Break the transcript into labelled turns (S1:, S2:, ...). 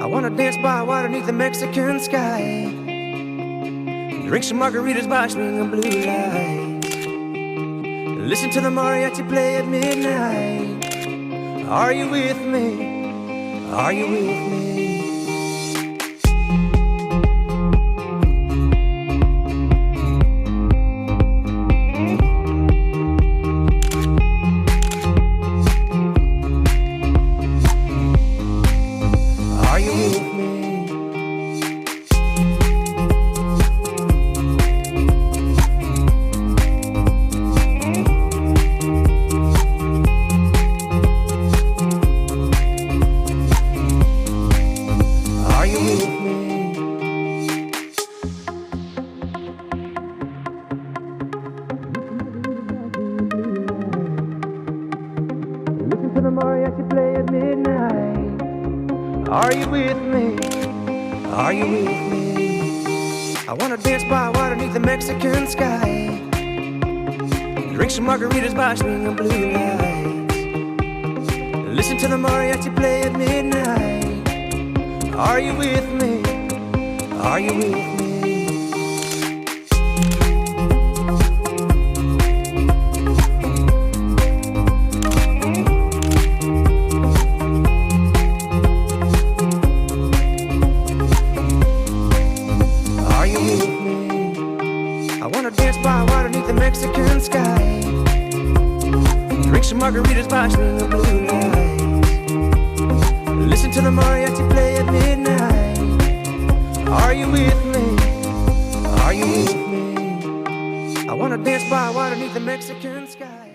S1: wanna dance by water beneath the Mexican sky. Drink some margaritas by swinging blue lights. Listen to the mariachi play at midnight. Are you with me? Are you with me? Listen to the mariachi play at midnight. Are you with me? Are you with me? I wanna dance by water beneath the Mexican sky. Drink some margaritas by swinging blue lights. Listen to the mariachi play at midnight. Are you with me? Are you with me? I wanna dance by water beneath the Mexican sky. Drink some margaritas by swinging blue lights. Listen to the mariachi play at midnight. Are you with me? Are you with me? I wanna dance by water beneath the Mexican sky.